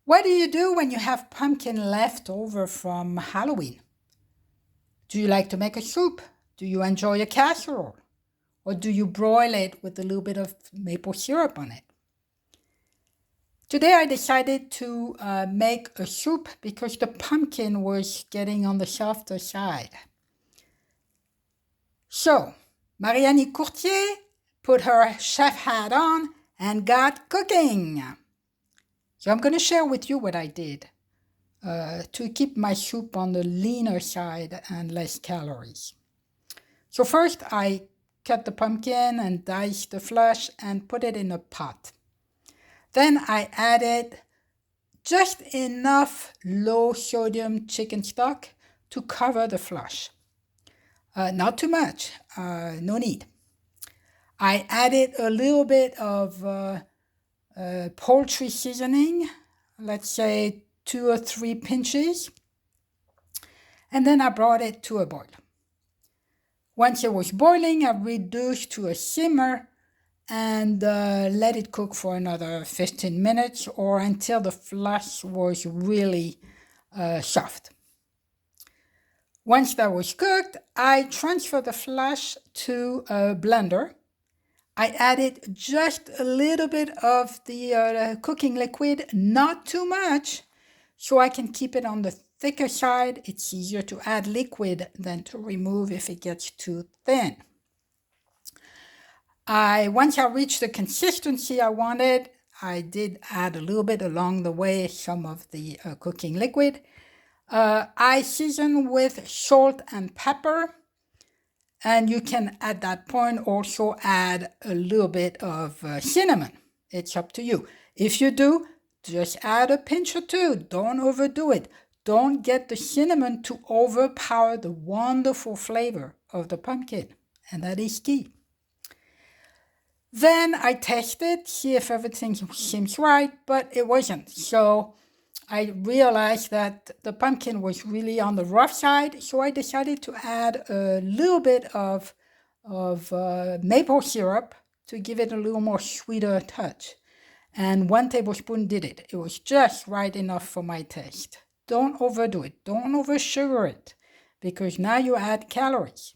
What do you do when you have pumpkin left over from Halloween? Do you like to make a soup? Do you enjoy a casserole? Or do you broil it with a little bit of maple syrup on it? Today I decided to make a soup because the pumpkin was getting on the softer side. So, Marie-Annick put her chef hat on and got cooking. So I'm going to share with you what I did to keep my soup on the leaner side and less calories. So first I cut the pumpkin and diced the flesh and put it in a pot. Then I added just enough low sodium chicken stock to cover the flesh. Not too much, no need. I added a little bit of poultry seasoning, let's say 2 or 3 pinches, and then I brought it to a boil. Once it was boiling, I reduced to a simmer and let it cook for another 15 minutes or until the flesh was really soft. Once that was cooked, I transferred the flesh to a blender. I added just a little bit of the cooking liquid, not too much, so I can keep it on the thicker side. It's easier to add liquid than to remove if it gets too thin. Once I reached the consistency I wanted, I did add a little bit along the way some of the cooking liquid. I seasoned with salt and pepper, and you can at that point also add a little bit of cinnamon. It's up to you. If you do, just add a pinch or two. Don't overdo it. Don't get the cinnamon to overpower the wonderful flavor of the pumpkin, and that is key. Then I tested, see if everything seems right, but it wasn't. So I realized that the pumpkin was really on the rough side, so I decided to add a little bit of maple syrup to give it a little more sweeter touch. And 1 tablespoon did it. It was just right enough for my taste. Don't overdo it. Don't oversugar it, because now you add calories.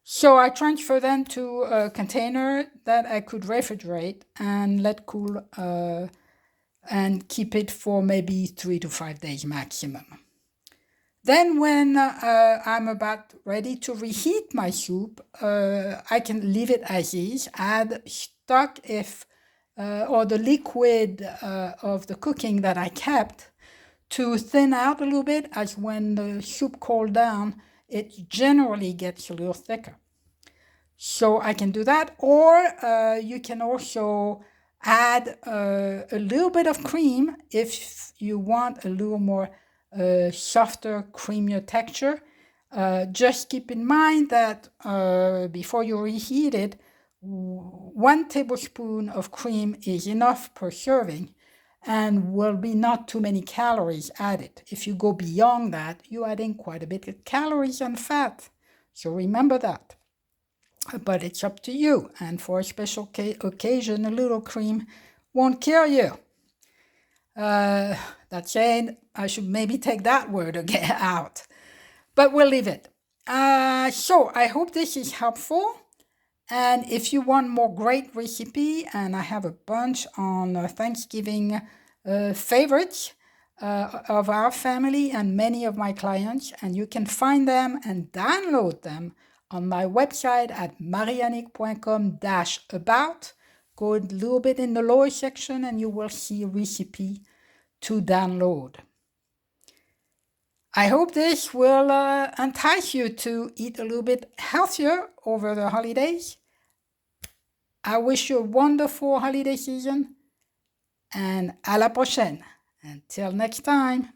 So I transferred them to a container that I could refrigerate and let cool and keep it for maybe 3 to 5 days maximum. Then when I'm about ready to reheat my soup, I can leave it as is, add stock or the liquid of the cooking that I kept to thin out a little bit, as when the soup cooled down, it generally gets a little thicker. So I can do that, or you can also add a little bit of cream if you want a little more softer, creamier texture. Just keep in mind that before you reheat it, 1 tablespoon of cream is enough per serving and will be not too many calories added. If you go beyond that, you're adding quite a bit of calories and fat. So remember that. But it's up to you. And for a special occasion, a little cream won't kill you. That said, I should maybe take that word again out. But we'll leave it. So I hope this is helpful. And if you want more great recipe, and I have a bunch on Thanksgiving favorites of our family and many of my clients, and you can find them and download them on my website at mariannick.com/about. Go a little bit in the lower section and you will see a recipe to download. I hope this will entice you to eat a little bit healthier over the holidays. I wish you a wonderful holiday season, and à la prochaine. Until next time.